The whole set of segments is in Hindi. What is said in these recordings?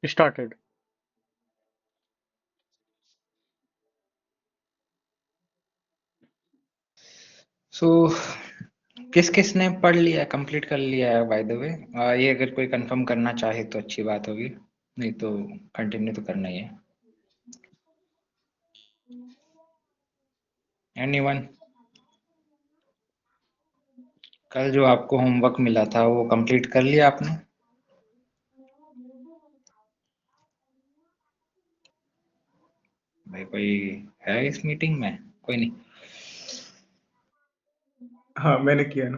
Started. सो किस किस ने पढ़ लिया, कंप्लीट कर लिया है बाय द वे? ये अगर कोई कंफर्म करना चाहे तो अच्छी बात होगी, नहीं तो कंटिन्यू तो करना ही है। एनीवन? कल जो आपको होमवर्क मिला था वो कंप्लीट कर लिया आपने? भाई कोई है इस मीटिंग में? कोई नहीं। हाँ मैंने किया ना।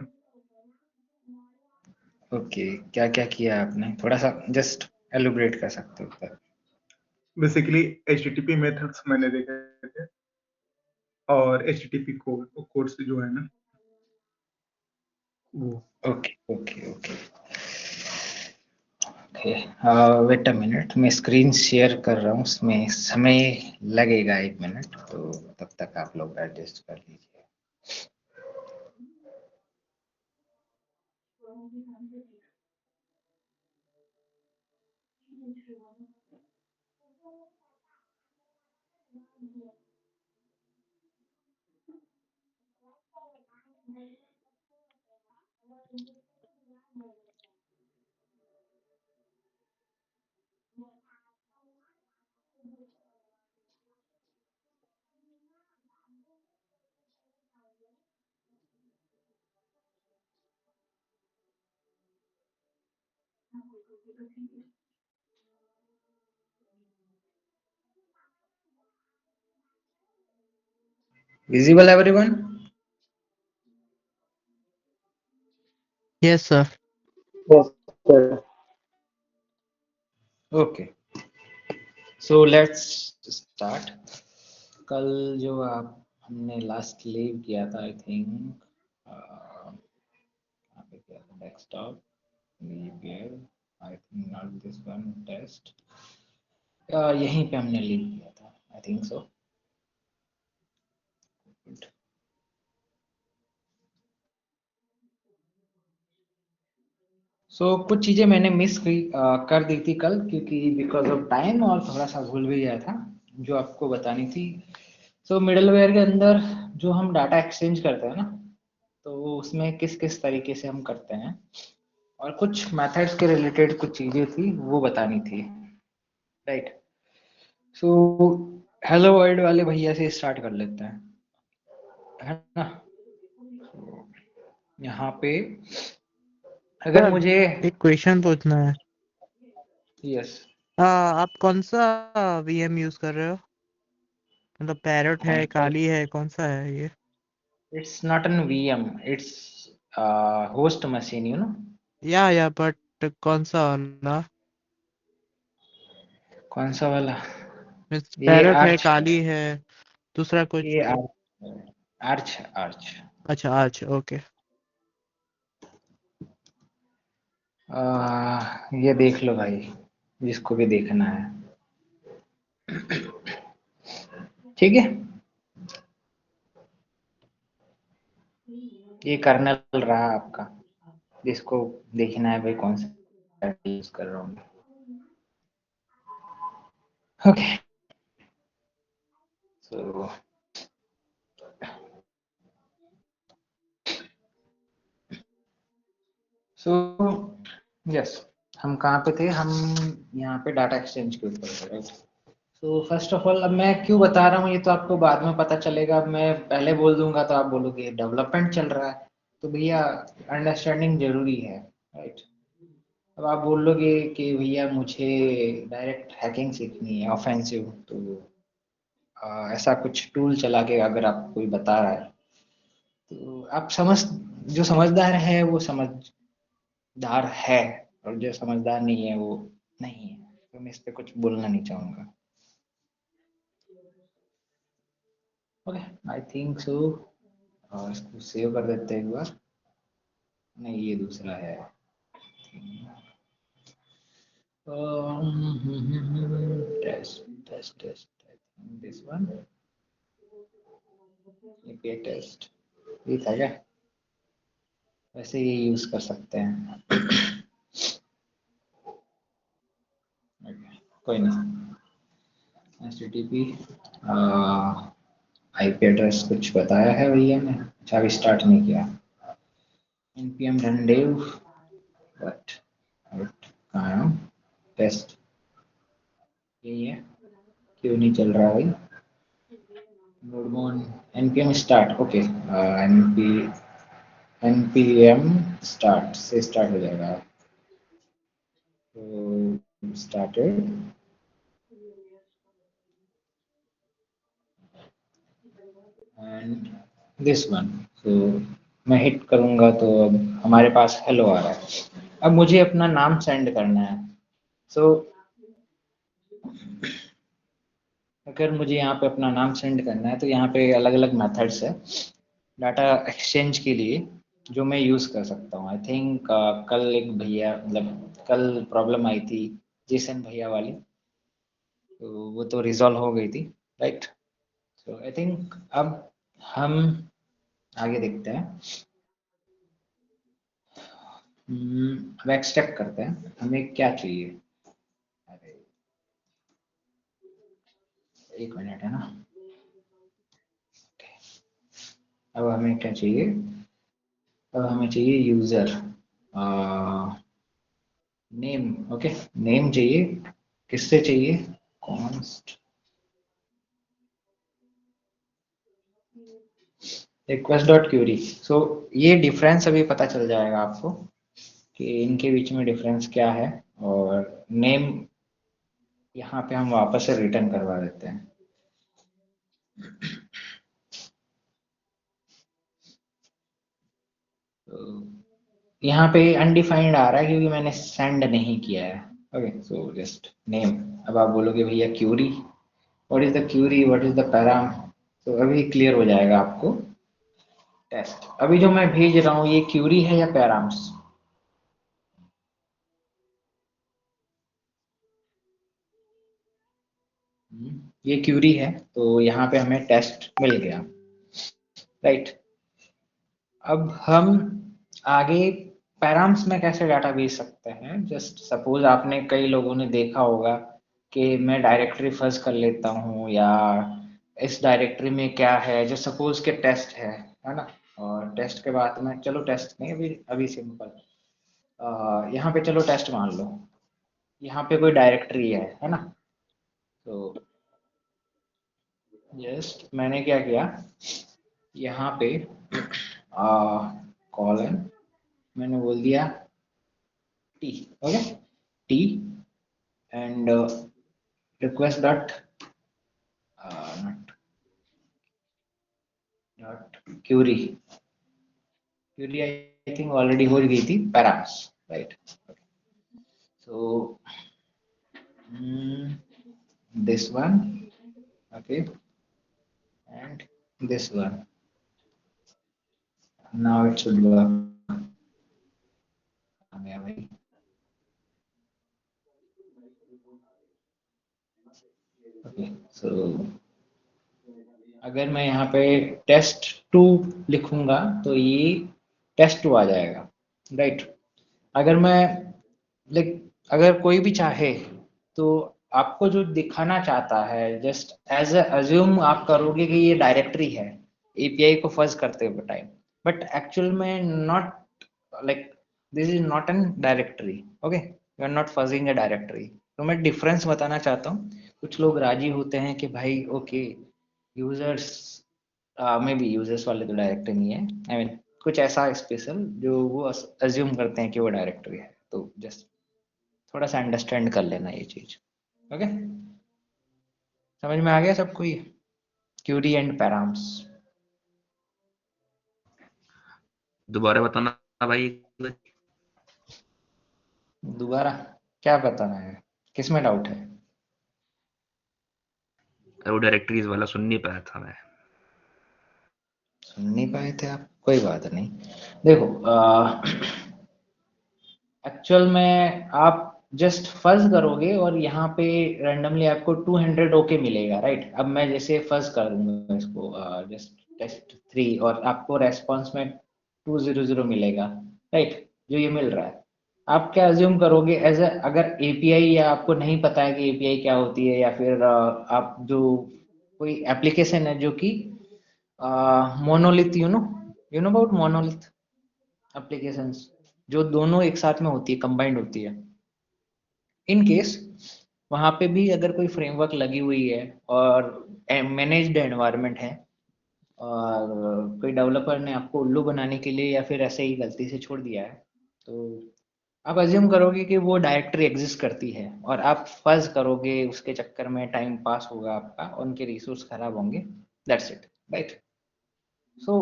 ओके, क्या क्या किया आपने, थोड़ा सा जस्ट एलुब्रेट कर सकते हो सर? बेसिकली HTTP मेथड्स मैंने देखे थे और HTTP कोड से जो है ना वो। Okay okay okay okay. Wait a minute, मैं स्क्रीन शेयर कर रहा हूँ, उसमें समय लगेगा 1 मिनट, तो तब तक आप लोग एडजस्ट कर लीजिए। Visible everyone? Yes, sir. Yes, sir. Okay, so let's start. कल जो आप हमने लास्ट लीव किया था, आई थिंक यहाँ पे किया था, desktop leave, I think not this one, test, यहीं पे हमने लीव किया था, आई थिंक सो। कुछ चीज़ें मैंने मिस कर दी थी कल, क्योंकि बिकॉज ऑफ टाइम, और थोड़ा सा भूल भी गया था जो आपको बतानी थी। मिडलवेयर के अंदर जो हम डाटा एक्सचेंज करते हैं ना, तो उसमें किस किस तरीके से हम करते हैं, और कुछ मेथड्स के रिलेटेड कुछ चीज़ें थी वो बतानी थी, राइट? सो हेलो वर्ल्ड वाले भैया से स्टार्ट कर लेते हैं, है ना? यहाँ पे अगर सर, मुझे, एक क्वेश्चन पूछना है। यस, आप कौन सा VM यूज कर रहे हो? मतलब पैरट है, कौन सा? काली है, कौन सा है ये? It's not an VM, it's host machine, you know. या बट कौन सा वाला? कौन सा वाला? ये पैरट है, आर्च, काली है, दूसरा कुछ? ये आर्च आर्च। अच्छा, अच्छा, ओके। ये देख लो भाई, जिसको भी देखना है, ठीक है? ये कर्नल रहा आपका, जिसको देखना है भाई कौन सा यूज कर रहा हूँ। ओके, सो सो यस, हम कहाँ पे थे? हम यहाँ पे डाटा एक्सचेंज के ऊपर थे, राइट? तो फर्स्ट ऑफ ऑल, अब मैं क्यों बता रहा हूँ ये तो आपको बाद में पता चलेगा। अब मैं पहले बोल दूंगा तो आप बोलोगे डेवलपमेंट चल रहा है, तो भैया अंडरस्टैंडिंग जरूरी है, राइट? अब आप बोलोगे कि भैया मुझे डायरेक्ट हैकिंग सीखनी है, ऑफेंसिव, तो ऐसा कुछ टूल चला के अगर आप कोई बता रहा है, तो आप जो समझदार है वो समझदार है, और जो समझदार नहीं है वो नहीं है। तो मैं इस पे कुछ बोलना नहीं चाहूंगा। ओके, आई थिंक सो। इसको सेव कर देते हैं एक बार। नहीं, ये दूसरा है। Test test test, this one, API test, ये था क्या? वैसे ये यूज कर सकते हैं। कोई नहीं। HTTP IP एड्रेस कुछ बताया है भैया ने? अच्छा अभी स्टार्ट नहीं किया। npm run dev but कहाँ है टेस्ट, यही है, क्यों नहीं चल रहा भाई? नोडमोन npm start, okay npm start से स्टार्ट हो जाएगा। तो स्टार्टेड एंड दिस वन, तो मैं हिट करूंगा तो अब हमारे पास हेलो आ रहा है। अब मुझे अपना नाम सेंड करना है। सो अगर मुझे यहाँ पे अपना नाम सेंड करना है तो यहाँ पे अलग अलग मेथड्स है डाटा एक्सचेंज के लिए जो मैं यूज़ कर सकता हूँ। आई थिंक कल एक भैया मतलब कल प्रॉब्लम आई थी जेसन भैया वाली, तो वो तो रिजॉल्व हो गई थी, राइट? सो आई थिंक अब हम आगे देखते हैं। अब एक्सट्रैक्ट करते हैं, हमें क्या चाहिए? अरे एक मिनट है ना। अब हमें क्या चाहिए? अब हमें चाहिए यूजर नेम। ओके, नेम चाहिए। किससे चाहिए? Const request dot query. So ये डिफरेंस अभी पता चल जाएगा आपको कि इनके बीच में डिफरेंस क्या है। और नेम यहाँ पे हम वापस से रिटर्न करवा देते हैं। तो यहाँ पे अनडिफाइंड आ रहा है क्योंकि मैंने सेंड नहीं किया है। Okay, so just name. अब आप बोलोगे भैया query, what is the query, what is the param? तो अभी क्लियर हो जाएगा आपको। टेस्ट, अभी जो मैं भेज रहा हूँ ये क्यूरी है या पैराम्स? ये क्यूरी है, तो यहाँ पे हमें टेस्ट मिल गया, राइट? अब हम आगे पैराम्स में कैसे डाटा भेज सकते हैं? जस्ट सपोज आपने कई लोगों ने देखा होगा कि मैं डायरेक्टरी फर्ज कर लेता हूँ, या इस डायरेक्टरी में क्या है, जो सपोज के टेस्ट है ना? और टेस्ट के बाद में, चलो टेस्ट नहीं, अभी अभी सिंपल यहाँ पे चलो टेस्ट मान लो, यहाँ पे कोई डायरेक्टरी है ना? तो जस्ट मैंने क्या किया, यहाँ पे कॉलन मैंने बोल दिया T, okay, T and request dot dot query. Query I think already हो गई थी, params, right? So this one, okay, and this one. Now it should work. आ गया भाई। ओके, सो अगर मैं यहाँ पे टेस्ट 2 लिखूंगा तो ये टेस्ट 2 आ जाएगा, राइट? अगर मैं लाइक अगर कोई भी चाहे तो आपको जो दिखाना चाहता है, जस्ट एज अज्यूम आप करोगे कि ये डायरेक्टरी है एपीआई को फर्ज करते हुए टाइम, बट एक्चुअल में not, like this is not an directory, okay, you are not fuzzing a directory. तो मैं डिफरेंस बताना चाहता हूँ। कुछ लोग राजी होते हैं कि भाई ओके यूजर्स में भी, यूजर्स वाले तो डायरेक्टरी नहीं है, आई मीन कुछ ऐसा स्पेशल जो वो अज्यूम करते हैं कि वो डायरेक्टरी है। तो जस्ट थोड़ा सा अंडरस्टैंड कर लेना ये चीज, ओके? समझ में आ गया सबको ये क्यूरी एंड पैराम्स? दोबारा बताना भाई। दोबारा क्या बताना है, किसमें डाउट है? वो डायरेक्टरीज वाला सुन नहीं पाया था मैं। सुन नहीं पाए थे आप? कोई बात नहीं। देखो एक्चुअल में आप जस्ट फर्ज करोगे और यहाँ पे रैंडमली आपको 200 ओके मिलेगा, राइट? अब मैं जैसे फर्ज कर दूंगा इसको जस्ट टेस्ट 3 और आपको रेस्पॉन्स में 200 मिलेगा, राइट? जो ये मिल रहा है, आप क्या अज्यूम करोगे एज ए, अगर एपीआई या आपको नहीं पता है कि एपीआई क्या होती है, या फिर आप जो कोई एप्लीकेशन है जो कि monolith, you know about monolith applications, जो दोनों एक साथ में होती है, कंबाइंड होती है। इन केस वहां पे भी अगर कोई फ्रेमवर्क लगी हुई है और मैनेज्ड एनवायरनमेंट है, और कोई डेवलपर ने आपको उल्लू बनाने के लिए या फिर ऐसे ही गलती से छोड़ दिया है, तो आप अज्यूम करोगे कि वो डायरेक्टरी एग्जिस्ट करती है और आप फंस करोगे उसके चक्कर में, टाइम पास होगा आपका, उनके रिसोर्स खराब होंगे, that's it, right. So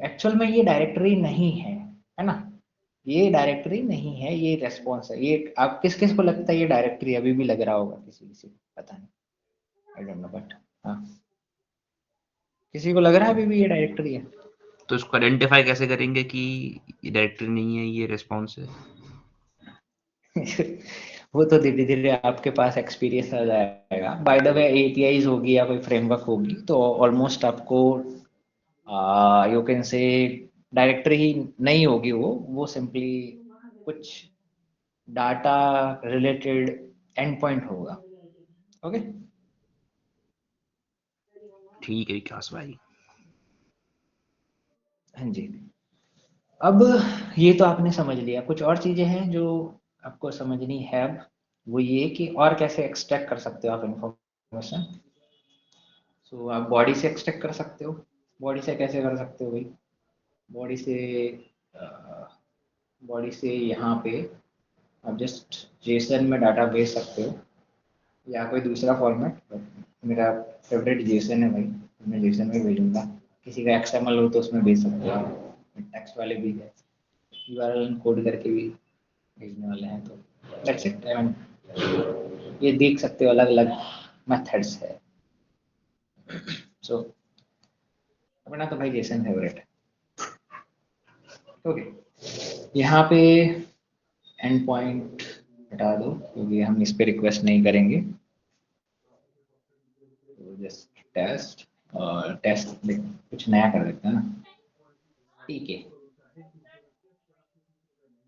actual में ये डायरेक्टरी नहीं है ना, ये डायरेक्टरी नहीं है, ये रेस्पॉन्स है। ये आप किस किस को लगता है ये डायरेक्टरी अभी भी लग रहा होगा, किसी किसी को पता नहीं, आई डोंट नो, बट हाँ, किसी को लग रहा है अभी भी ये डायरेक्टरी है। तो इसको आइडेंटिफाई कैसे करेंगे कि ये डायरेक्टरी नहीं है, ये रिस्पॉन्स है? वो तो धीरे धीरे आपके पास एक्सपीरियंस आ जाएगा। बाय द वे एपीआईज होगी या कोई फ्रेमवर्क होगी तो ऑलमोस्ट आपको यू कैन से डायरेक्टरी ही नहीं होगी, वो सिंपली कुछ डाटा रिलेटेड एंड पॉइंट होगा। ओके, ठीक है विकास भाई। हाँ जी। अब ये तो आपने समझ लिया, कुछ और चीजें हैं जो आपको समझनी है अब, वो ये कि और कैसे एक्सट्रैक्ट कर सकते हो आप इंफॉर्मेशन। सो आप बॉडी से एक्सट्रैक्ट कर सकते हो। बॉडी से कैसे कर सकते हो भाई? बॉडी से बॉडी से यहाँ पे आप जस्ट जेसन में डाटा भेज सकते हो, या कोई दूसरा फॉर्मेट। मेरा फेवरेट जेसन है भाई, मैं जेसन में भेजूंगा। किसी का एक्सएमएल हो तो उसमें भेज सकते हो आप, टेक्स्ट वाले भी है, यूआरएल कोड करके भी भेजने वाले हैं। तो दैट्स इट। ये देख सकते हो अलग अलग मेथड्स है। सो अपना तो भाई जेसन फेवरेट है। ओके, यहाँ पे एंड पॉइंट हटा दो क्योंकि हम इस पे रिक्वेस्ट नहीं करेंगे। तो जस्ट टेस्ट, और टेस्ट कुछ नया कर देते हैं ना, ठीक है।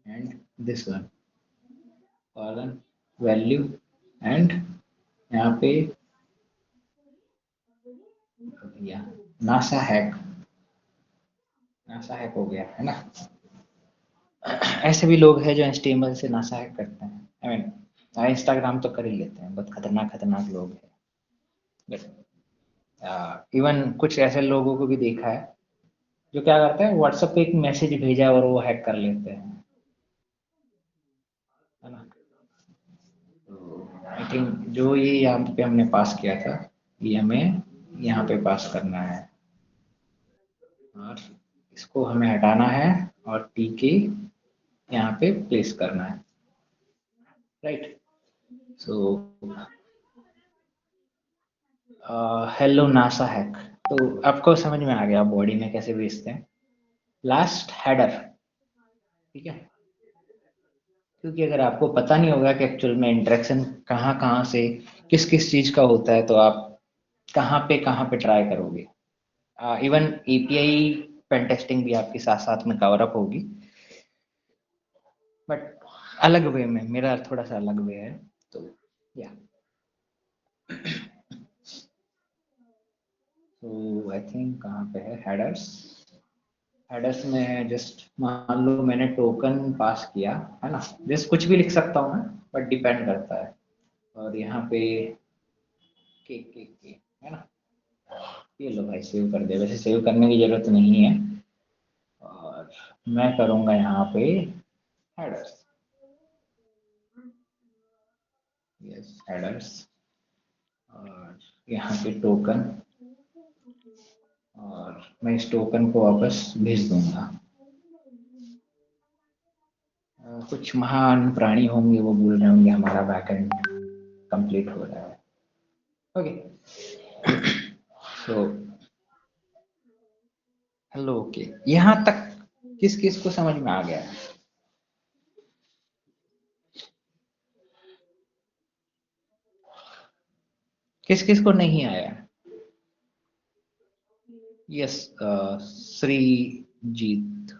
And this one colon value, and यहाँ पे या नासा हैक, नासा हैक हो गया है ना। ऐसे भी लोग हैं जो HTML से नासा हैक करते हैं। आई मीन इंस्टाग्राम तो कर ही लेते हैं, बहुत खतरनाक खतरनाक लोग हैं। बट इवन कुछ ऐसे लोगों को भी देखा है जो क्या करते हैं, व्हाट्सएप पे एक मैसेज भेजा और वो हैक कर लेते हैं, है ना। तो आई थिंक जो ये यहाँ पे हमने पास किया था, ये हमें यहाँ पे पास करना है, और इसको हमें हटाना है और टीके यहाँ पे प्लेस करना है, right. So hello NASA hack, तो आपको समझ में आ गया बॉडी में कैसे भेजते हैं। लास्ट हेडर, ठीक है, क्योंकि अगर आपको पता नहीं होगा कि एक्चुअल में इंटरेक्शन कहाँ कहाँ से किस किस चीज का होता है, तो आप कहाँ पे ट्राई करोगे। इवन एपीआई पेन टेस्टिंग भी आपके साथ साथ में कवर अप होगी, बट अलग वे में, मेरा थोड़ा सा अलग वे है। तो या तो आई थिंक कहाँ पे है हेडर्स। हेडर्स में जस्ट मान लो मैंने टोकन पास किया है ना, जस्ट कुछ भी लिख सकता हूँ मैं, बट डिपेंड करता है। और यहाँ पे के है ना, ये लो भाई सेव कर दे, वैसे सेव करने की जरूरत नहीं है। और मैं करूँगा यहाँ पे हेडर्स, यस हेडर्स, और यहाँ पे टोकन, और मैं इस टोकन को वापस भेज दूंगा। कुछ महान प्राणी होंगे वो बोल रहे होंगे हमारा बैकएंड कंप्लीट हो रहा है। Okay, so hello. ओके, यहाँ तक किस किस को समझ में आ गया? किस किस को नहीं आया? Yes, Sreejith,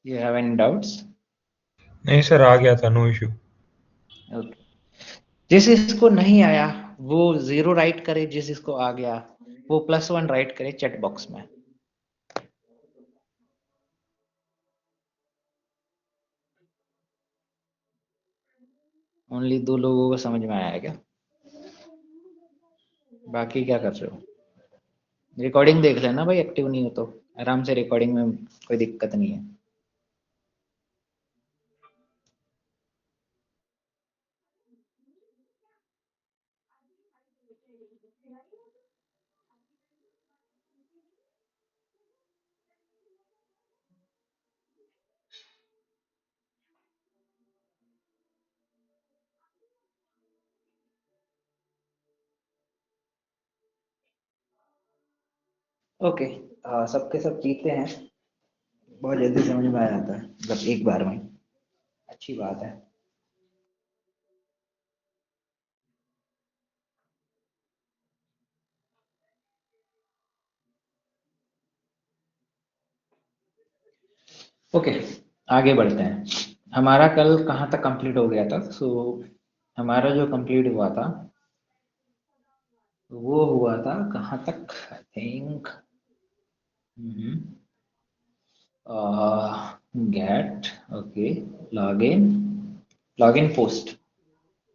you have any doubts? नहीं सर, आ गया था, नो इशू। ओके, जिस इसको नहीं आया वो 0 राइट करे, जिस इसको आ गया वो +1 राइट करे चैट बॉक्स में। ओनली 2 लोगों को समझ में आया क्या? बाकी क्या कर रहे हो? रिकॉर्डिंग देख लेना भाई, एक्टिव नहीं हो तो आराम से, रिकॉर्डिंग में कोई दिक्कत नहीं है। ओके, सबके सब जीते हैं, बहुत जल्दी समझ में आ जाता है, मतलब एक बार में, अच्छी बात है। ओके, आगे बढ़ते हैं। हमारा कल कहाँ तक कंप्लीट हो गया था? सो हमारा जो कंप्लीट हुआ था वो हुआ था कहाँ तक? I think get, okay, login, login post,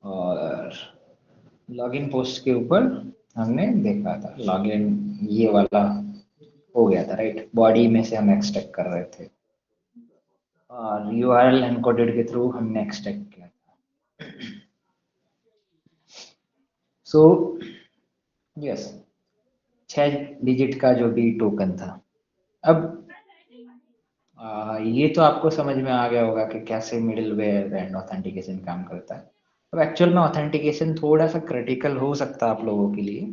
और लॉगिन पोस्ट के ऊपर हमने देखा था लॉगिन, ये वाला हो गया था राइट, बॉडी में से हम एक्सट्रैक्ट कर रहे थे और यूआरएल एनकोडेड के थ्रू हमने एक्सट्रैक्ट किया था। सो यस, 6 डिजिट का जो भी टोकन था। अब ये तो आपको समझ में आ गया होगा कि कैसे मिडिलवेयर एंड ऑथेंटिकेशन काम करता है। अब एक्चुअल में ऑथेंटिकेशन थोड़ा सा क्रिटिकल हो सकता है आप लोगों के लिए,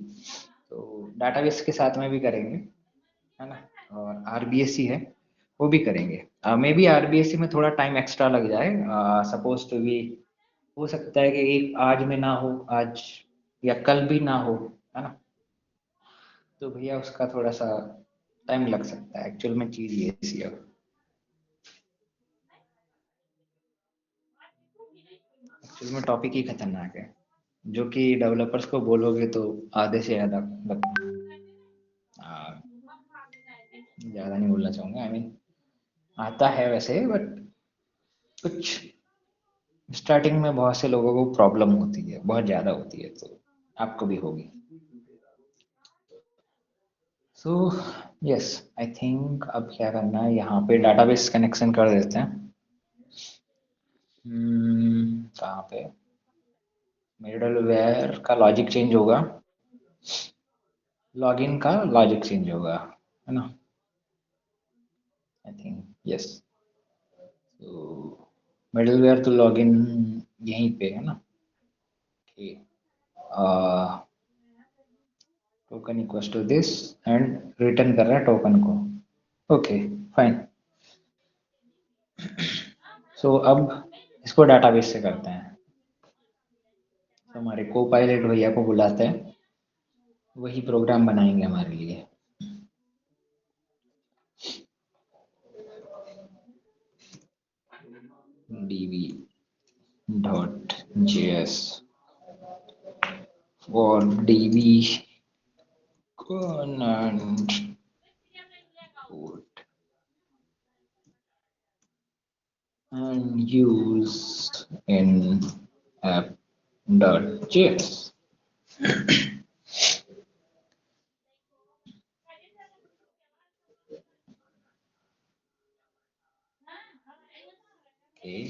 तो डाटाबेस के साथ में भी करेंगे, है ना, और आरबीएससी है वो भी करेंगे। मे बी आरबीएससी में थोड़ा टाइम एक्स्ट्रा लग जाए, सपोज टू बी, हो सकता है कि एक आज में ना हो, आज या कल भी ना हो, है ना, तो भैया उसका थोड़ा सा टाइम लग सकता है। एक्चुअल में चीज़ ये ऐसी है, एक्चुअल में टॉपिक ही खतरनाक है, जो कि डेवलपर्स को बोलोगे तो आधे से ज़्यादा, ज़्यादा नहीं बोलना चाहूँगा, आई मीन आता है वैसे, बट कुछ स्टार्टिंग में बहुत से लोगों को प्रॉब्लम होती है, बहुत ज़्यादा होती है, तो आपको भी होगी। सो यस, आई थिंक अब क्या करना है, यहाँ पे डाटाबेस कनेक्शन कर देते हैं। कहाँ पे मिडलवेयर का लॉजिक चेंज होगा, लॉगिन का लॉजिक चेंज होगा, है ना, आई थिंक यस। तो मिडलवेयर तो लॉगिन यहीं पे है ना, कि token equals to this and return कर रहा है टोकन को, ओके फाइन। सो अब इसको डाटाबेस से करते हैं, तो हमारे को पायलट भैया को बुलाते हैं, वही प्रोग्राम बनाएंगे हमारे लिए। db.js for db and put and use in app.js. Okay.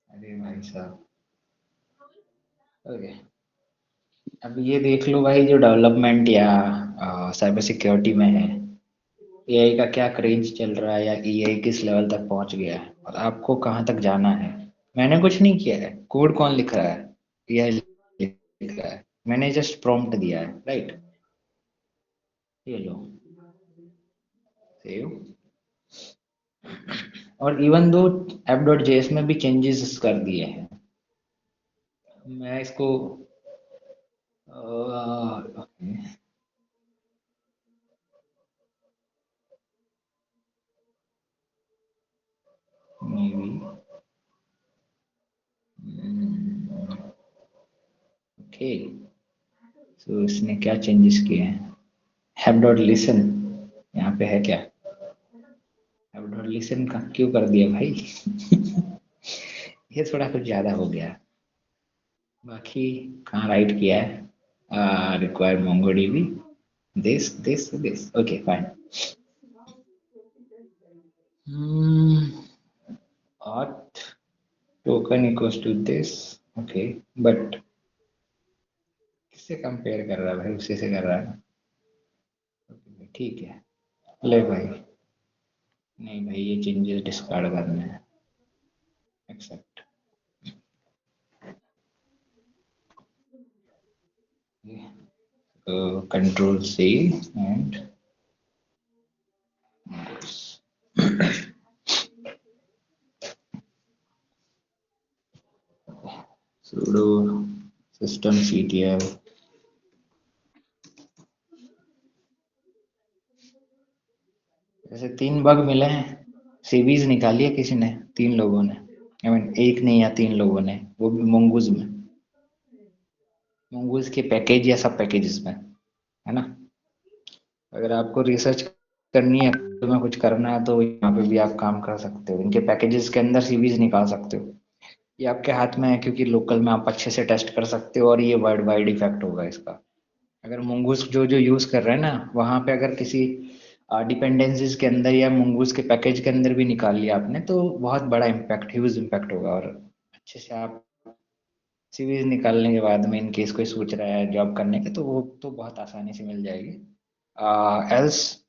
अरे भाई साहब, ओके, अब ये देख लो भाई, जो डेवलपमेंट या साइबर सिक्योरिटी में है, एआई का क्या क्रेज चल रहा है, या एआई किस लेवल तक पहुंच गया है, और आपको कहाँ तक जाना है। मैंने कुछ नहीं किया है, कोड कौन लिख रहा है? एआई लिख रहा है, मैंने जस्ट प्रॉम्प्ट दिया है, राइट, ये लो सेव। और इवन दो app.js में भी चेंजेस कर दिए हैं, मैं इसको okay, ओके, तो इसने क्या चेंजेस किए हैं? हैव डॉट लिसन यहाँ पे है क्या? हैव डॉट लिसन का क्यों कर दिया भाई? ये थोड़ा कुछ ज्यादा हो गया। बाकी कहाँ राइट किया है? Require MongoDB this okay fine. Auth token equals to this okay, but किससे कंपेयर कर रहा है भाई? उसी से कर रहा है ना? Okay, ठीक है, ले भाई। नहीं भाई, ये चेंजेस डिस्कार्ड करने हैं। Accept. Control C and sudo systemctl। जैसे 3 बग मिले हैं, सीवीज निकाली है किसी ने, 3 लोगों ने, आई मीन एक नहीं या 3 लोगों ने, वो भी मोंगूज में, मोंगूज के पैकेज या सब पैकेजेस में, है ना? अगर आपको रिसर्च करनी है, तो में कुछ करना है, तो यहाँ पे भी आप काम कर सकते हो, इनके पैकेजेस के अंदर सीवीज निकाल सकते हो। ये आपके हाथ में है, क्योंकि लोकल में आप अच्छे से टेस्ट कर सकते हो, और ये वर्ल्ड वाइड इफेक्ट होगा इसका। अगर मंगूस जो जो यूज कर रहे हैं ना, वहां पे अगर किसी डिपेंडेंसीज के अंदर या मंगूस के पैकेज के अंदर भी निकाल लिया आपने, तो बहुत बड़ा इम्पैक्ट, ह्यूज इम्पैक्ट होगा। और अच्छे से आप सीवीज निकालने के बाद में, इन केस कोई सोच रहा है जॉब करने के, तो वो तो बहुत आसानी से मिल जाएगी। एल्स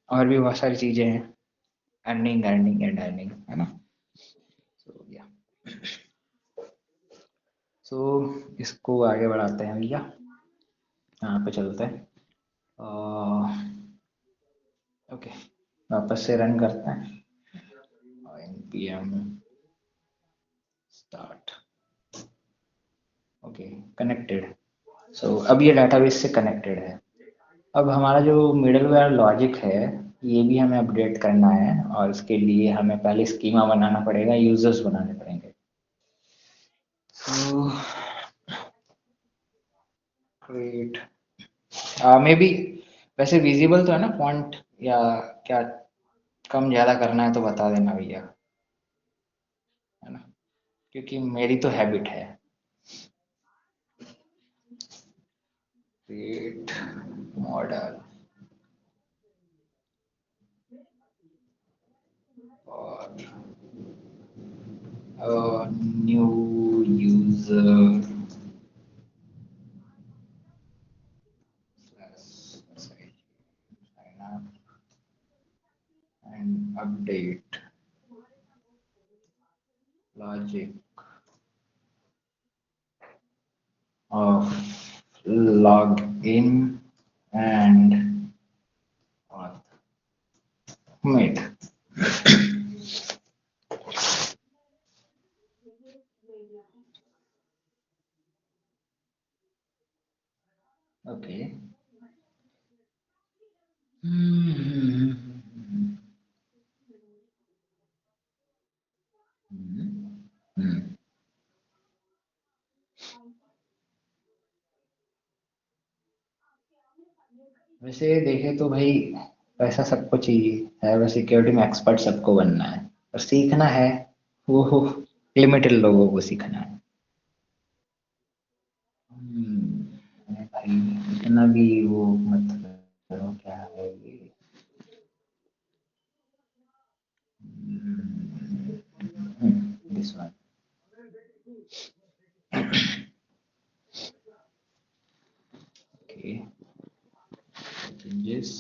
और भी बहुत सारी चीजें हैं, अर्निंग अर्निंग एंड अर्निंग, है ना? सो या सो इसको आगे बढ़ाते हैं भैया, यहाँ पे चलते हैं। ओके, वापस से रन करते हैं। npm start। Okay, connected. So अब ये डेटाबेस से कनेक्टेड है। अब हमारा जो मिडलवेयर लॉजिक है, ये भी हमें अपडेट करना है, और इसके लिए हमें पहले स्कीमा बनाना पड़ेगा, यूजर्स बनाने पड़ेंगे। सो क्रिएट मे बी, वैसे विजिबल तो है ना फॉन्ट, या क्या कम ज्यादा करना है तो बता देना भैया, है ना? क्योंकि मेरी तो हैबिट है। क्रिएट मॉडल और new user sign up and update logic of login and auth made। Okay, वैसे देखे तो भाई, पैसा सबको चाहिए है, वैसे सिक्योरिटी में एक्सपर्ट सबको बनना है, और सीखना है वो लिमिटेड लोगों को सीखना है। अरे भाई, इतना भी वो मत करो, क्या है ये? This one. Okay, changes।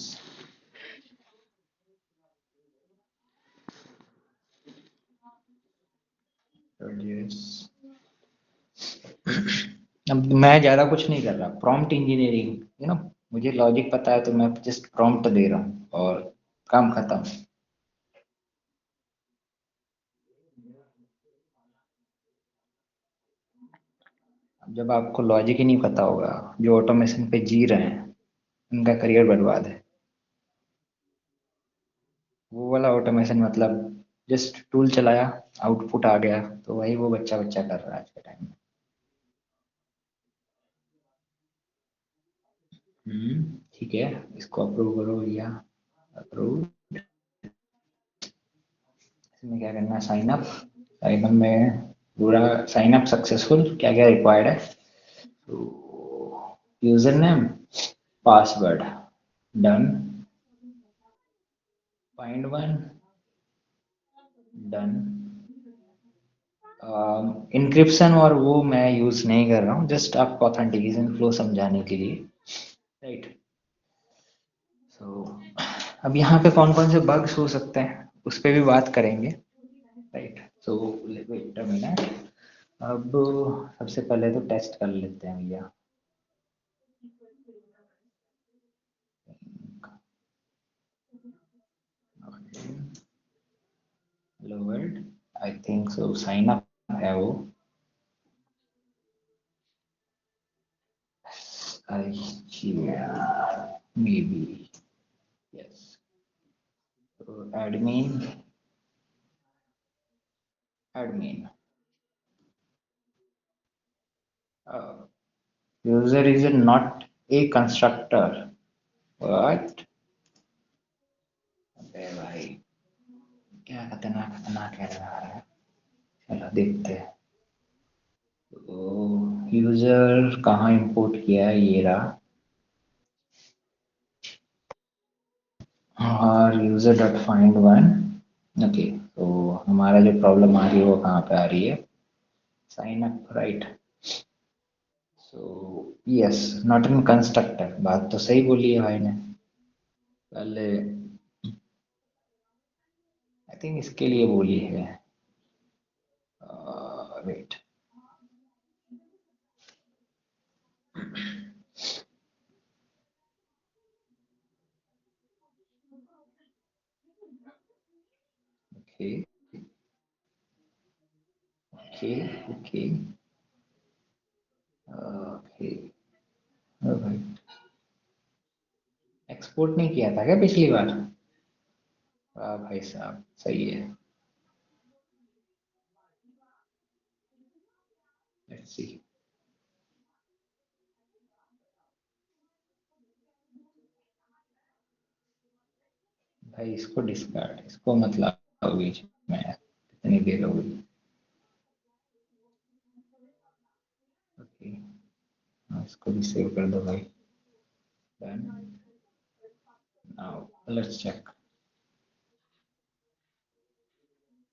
अब मैं ज्यादा कुछ नहीं कर रहा, प्रॉम्प्ट इंजीनियरिंग, मुझे लॉजिक पता है, तो मैं जस्ट प्रॉम्प्ट दे रहा हूँ और काम खत्म। जब आपको लॉजिक ही नहीं पता होगा, जो ऑटोमेशन पे जी रहे हैं उनका करियर बर्बाद है। वो वाला ऑटोमेशन मतलब जस्ट टूल चलाया, आउटपुट आ गया, तो वही वो बच्चा बच्चा कर रहा है आज के टाइम में। ठीक है, इसको अप्रूव करो या अप्रूव। इसमें क्या करना है, साइन अप। साइन अप में पूरा साइन अप सक्सेसफुल, क्या क्या रिक्वायर्ड है, तो user name, password, done, find one, done. Encryption और वो मैं यूज नहीं कर रहा हूँ, जस्ट आपको ऑथेंटिकेशन फ्लो समझाने के लिए, राइट। सो अब यहाँ पे कौन कौन से बग्स हो सकते हैं उस पर भी बात करेंगे, right. So wait a minute, अब सबसे पहले तो टेस्ट कर लेते हैं भैया। Hello world, I think so sign up है वो, मे बी यस। तो admin, admin user is not a constructor, what? अबे भाई क्या खतरनाक खतरनाक कह रहा है, चलो देखते हैं। तो यूजर कहाँ इंपोर्ट किया है, ये रहा, और user dot find one. Okay, तो हमारा जो प्रॉब्लम आ रही है वो कहाँ पे आ रही है, sign up, right. So yes, not in constructor, बात तो सही बोली है भाई ने। पहले आई थिंक इसके लिए बोली है, wait, okay okay okay okay, भाई एक्सपोर्ट नहीं किया था क्या पिछली बार? वाह भाई साहब, सही है। लेट्स सी, भाई इसको डिस्कार्ड, इसको मत लाओ बीच में, कितनी देर हो गई। ओके, इसको भी सेव कर दो भाई, done. Now let's check,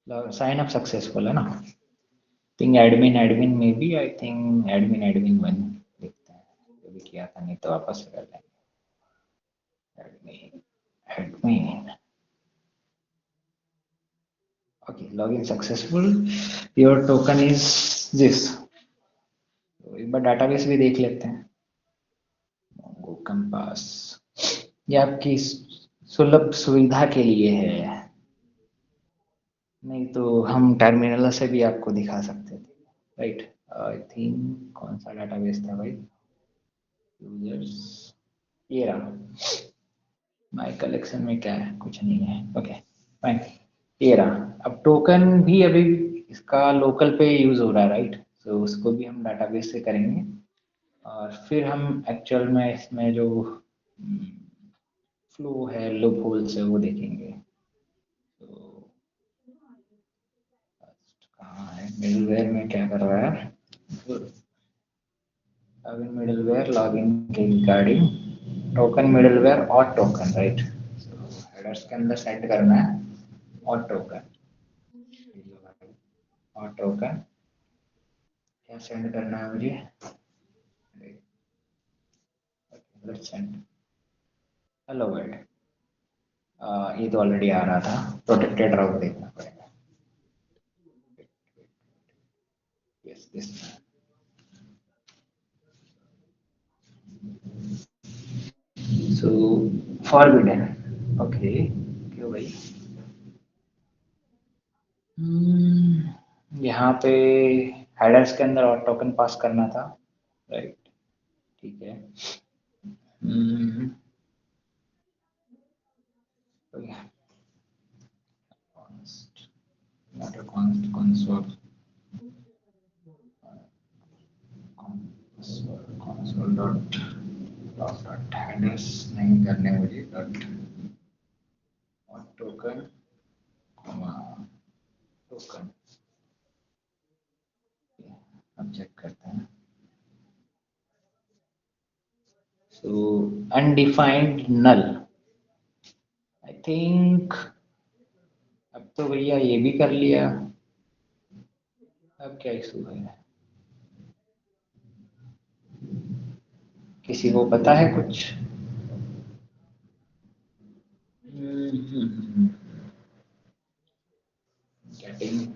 sign up successful है ना। थिंक एडमिन, एडमिन में भी I think admin, admin one देखते हैं जो भी किया था, नहीं तो वापस से कर लेंगे। Admin, admin, okay, login successful, your token is this. तो एक बार डाटाबेस भी देख लेते हैं, मोंगो कंपास, ये आपकी सुलभ सुविधा के लिए है, नहीं तो हम टर्मिनल से भी आपको दिखा सकते थे, राइट। आई थिंक कौन सा डाटाबेस था भाई, यूजर्स, ये रहा। माय कलेक्शन में क्या है, कुछ नहीं है, ओके फाइन, ये रहा। अब टोकन भी अभी इसका लोकल पे यूज हो रहा है, राइट। तो उसको भी हम डाटाबेस से करेंगे, और फिर हम एक्चुअल में इसमें जो फ्लो है, लूप होल्स है, वो देखेंगे। तो कहाँ है मिडलवेयर में, क्या कर रहा है, अब इन मिडलवेयर लॉगिन के रिगार्डिंग टोकन मिडलवेयर और टोकन, राइट। हेडर्स के अंदर सेट करना है और टोकन, और टोकन क्या सेंड करना है मुझे, लेट्स सेंड हेलो वर्ल्ड। ये तो ऑलरेडी आ रहा था, प्रोटेक्टेड राउट देखना पड़ेगा, yes this, so forbidden, okay क्यों भाई, यहाँ पे हेडर्स के अंदर और टोकन पास करना था, राइट, ठीक है। const, not a const, console, console dot dot headers नहीं करने मुझे डॉट टोकन टोकन अब चेक करते हैं। सो अनडिफाइंड नल आई थिंक अब तो भैया ये भी कर लिया, अब क्या इशू है, किसी को पता है कुछ? Getting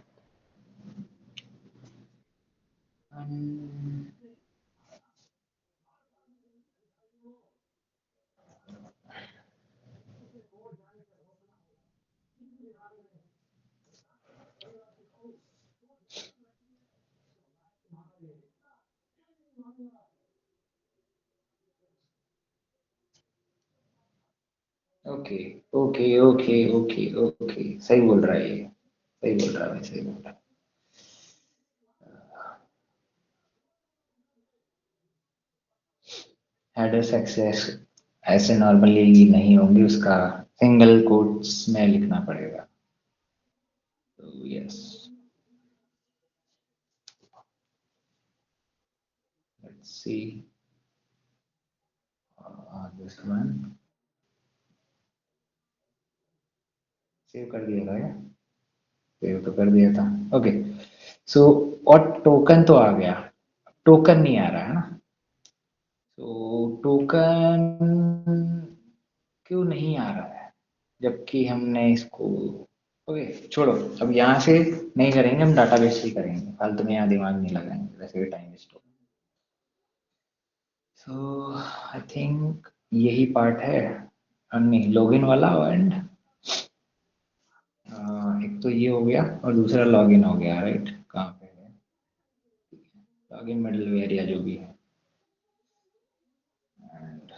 okay okay okay okay okay, सही बोल रहा है ये, सही बोल रहा है, सही बोल रहा है। हेडर्स एक्सेस ऐसे नॉर्मली नहीं होंगे, उसका सिंगल कोट्स में लिखना पड़ेगा। तो yes, let's see this one, save कर दिया था क्या? सेव तो कर दिया था, ओके। सो और टोकन तो आ गया, टोकन नहीं आ रहा है ना। तो टोकन क्यों नहीं आ रहा है जबकि हमने इसको, ओके छोड़ो, अब यहाँ से नहीं करेंगे, हम डाटाबेस से ही करेंगे, फालतू में यहाँ दिमाग नहीं लगाएंगे, वैसे भी टाइम वेस्ट होगा। सो आई थिंक यही पार्ट है, नहीं लॉगिन वाला एंड एक तो ये हो गया और दूसरा लॉगिन हो गया, राइट? कहाँ पे है लॉगिन मिडलवेयर या जो भी है, एंड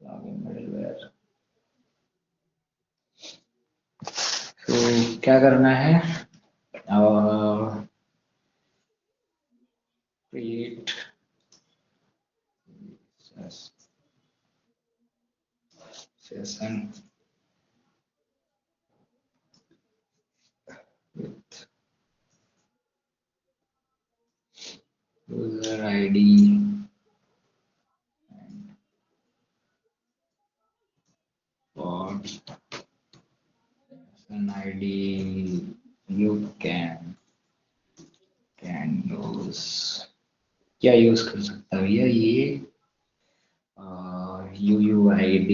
लॉगिन मिडलवेयर। तो क्या करना है, create session with user ID and for session ID you can use, क्या यूज कर सकता है भैया ये, UUID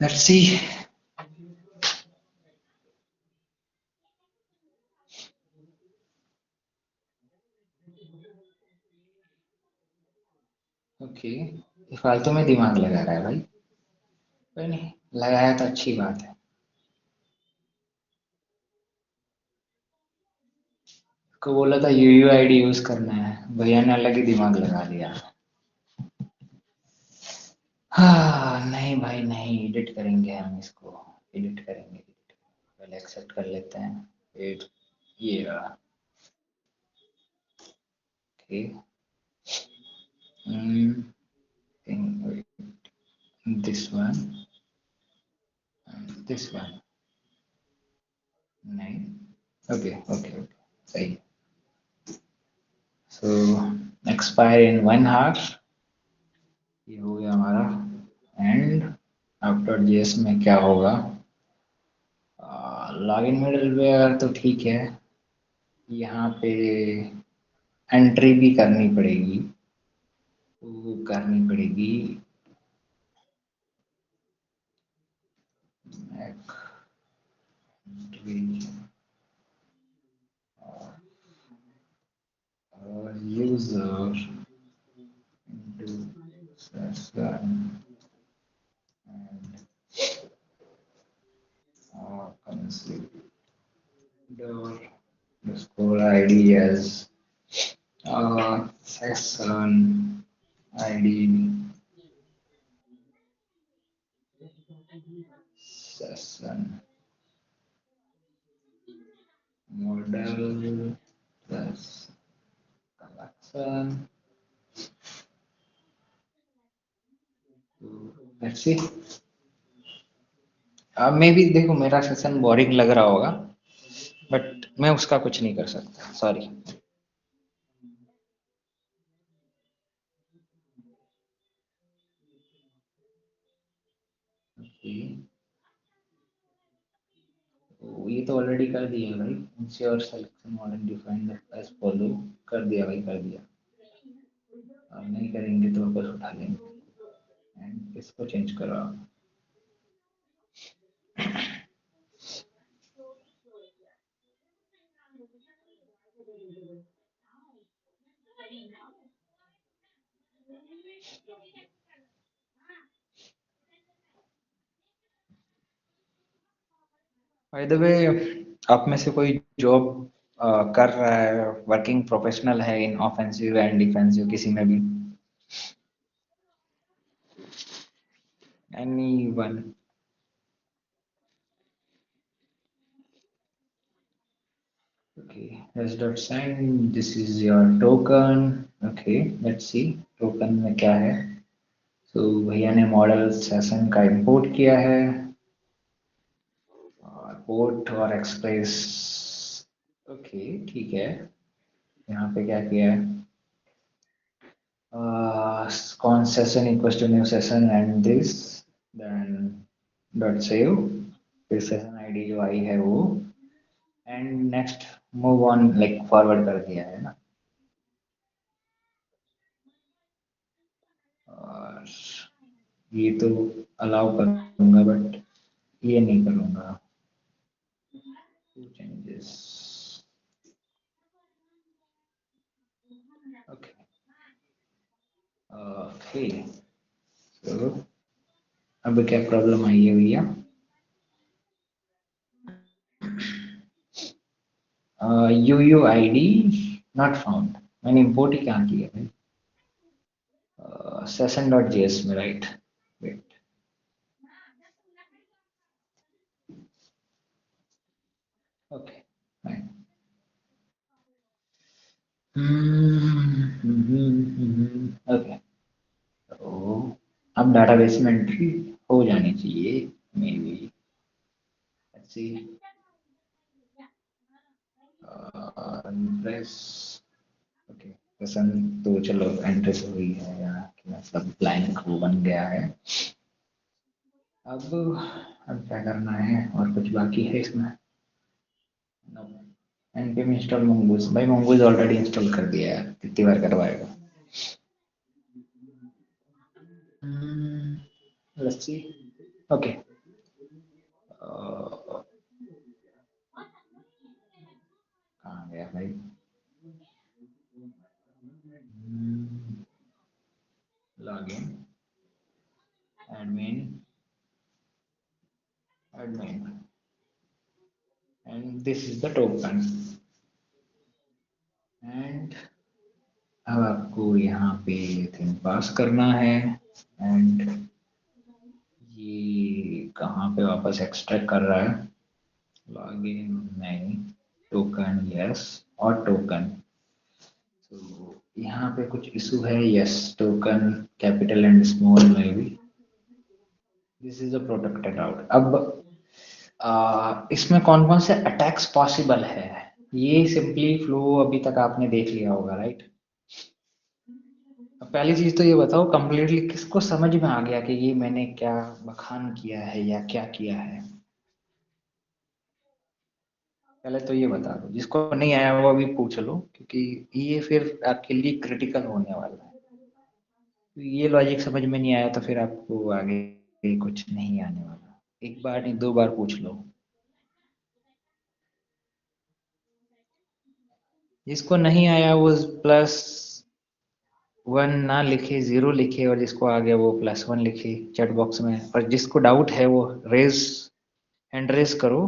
let's see। ओके, फालतू में दिमाग लगा रहा है भाई, कोई नहीं, लगाया तो अच्छी बात है। को बोला था UUID यूज करना है, भैया ने अलग ही दिमाग लगा लिया। हाँ नहीं भाई नहीं, एडिट करेंगे हम इसको, एडिट करेंगे, पहले एक्सेप्ट कर लेते हैं, फिर ये रहा, okay. This one this one नहीं, ओके ओके ओके, सही। सो एक्सपायर इन 1 आवर, ये हो गया हमारा। एंड आफ्टर जेएस में क्या होगा, लॉगिन मिडलवेयर तो ठीक है, यहाँ पे एंट्री भी करनी पड़ेगी, वो करनी पड़ेगी user into session and consider the ID as session ID, session model plus collection. Let's see. May be देखो मेरा सेशन बोरिंग लग रहा होगा, बट मैं उसका कुछ नहीं कर सकता, सॉरी। ये तो ऑलरेडी कर दिया भाई, ensure selection model defined as follow, कर दिया भाई, कर दिया। अब नहीं करेंगे तो वापस उठा लेंगे एंड इसको चेंज करो आप। बाय द वे, आप में से कोई जॉब कर रहा है, वर्किंग प्रोफेशनल है इन ऑफेंसिव एंड डिफेंसिव, किसी में भी? Anyone? Okay, s.sign, this is your token. Okay, let's see token में क्या है। So भैया ने मॉडल सेशन का इंपोर्ट किया है, पोर्ट और एक्सप्रेस। ओके ठीक है, यहाँ पे क्या किया है, कौन session equals to new session and this, then dot save, फिर सेशन आईडी जो आई है वो, and next move on, like forward कर दिया है ना। और ये तो अलाउ करूंगा बट ये नहीं करूंगा। Changes, okay okay. तो अब क्या प्रॉब्लम आई है भैया? UUID नॉट फाउंड, मैंने इंपोर्ट ही कहाँ किया है? session.js में, right? Wait, okay fine. Okay, तो अब डाटाबेस में एंट्री हो जानी चाहिए maybe. Let's see, press, okay session तो चलो एंट्री हो गई है, यहाँ मतलब ब्लैंक वो बन गया है। अब क्या करना है, और कुछ बाकी है इसमें? नो। npm इंस्टॉल mongoose, भाई mongoose ऑलरेडी इंस्टॉल कर दिया है, कितनी बार करवाएगा? लेट्स सी, ओके कहाँ गया भाई? Login, admin, admin, and this is the token. And अब आपको यहाँ पे थिंग पास करना है, एंड ये कहाँ पे वापस एक्सट्रैक्ट कर रहा है? लॉगिन नहीं, टोकन यस, और टोकन। तो यहाँ पे कुछ इशू है, yes token capital and small में भी, this is a protected out. अब इसमें कौन कौन से अटैक्स पॉसिबल है, ये सिंपली फ्लो अभी तक आपने देख लिया होगा, राइट? पहली चीज तो ये बताओ कंप्लीटली किसको समझ में आ गया कि ये मैंने क्या बखान किया है या क्या किया है? पहले तो ये बता दो, जिसको नहीं आया वो अभी पूछ लो, क्योंकि ये फिर आपके लिए क्रिटिकल होने वाला है। तो ये लॉजिक समझ में नहीं आया तो फिर आपको आगे कुछ नहीं आने वाला। एक बार नहीं, 2 बार पूछ लो। जिसको नहीं आया वो +1 ना लिखे, 0 लिखे, और जिसको आ गया वो +1 लिखे चैट बॉक्स में। और जिसको डाउट है वो हैंड रेज करो,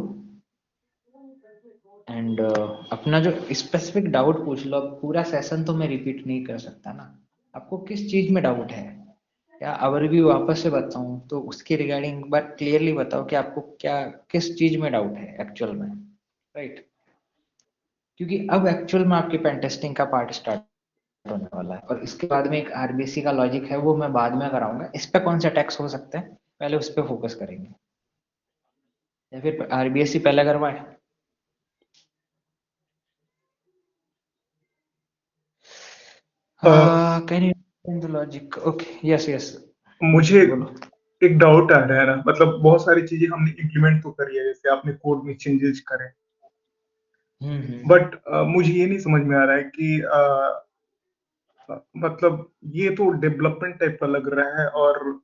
एंड अपना जो स्पेसिफिक डाउट पूछ लो। अब पूरा सेशन तो मैं रिपीट नहीं कर सकता ना, आपको किस चीज में डाउट है, या ओवरव्यू वापस से बताऊं तो उसके रिगार्डिंग एक बार क्लियरली बताओ कि आपको क्या किस चीज में डाउट है एक्चुअल में, राइट? क्योंकि अब एक्चुअल में आपकी पेन टेस्टिंग का पार्ट स्टार्ट होने वाला है, और इसके बाद में एक आरबीसी का लॉजिक है, वो मैं बाद में कराऊंगा। इस पे कौन से अटैक्स हो सकते हैं पहले उस पर फोकस करेंगे, या फिर आरबीएससी पहले करवाए? Can you the logic? Okay, yes yes, मुझे बोलो। एक डाउट आ रहा है ना, मतलब बहुत सारी चीजें हमने इम्प्लीमेंट तो करी है, जैसे आपने कोड में चेंजेस करे, बट मुझे ये नहीं समझ में आ रहा है कि मतलब ये तो डेवलपमेंट टाइप का लग रहा है, और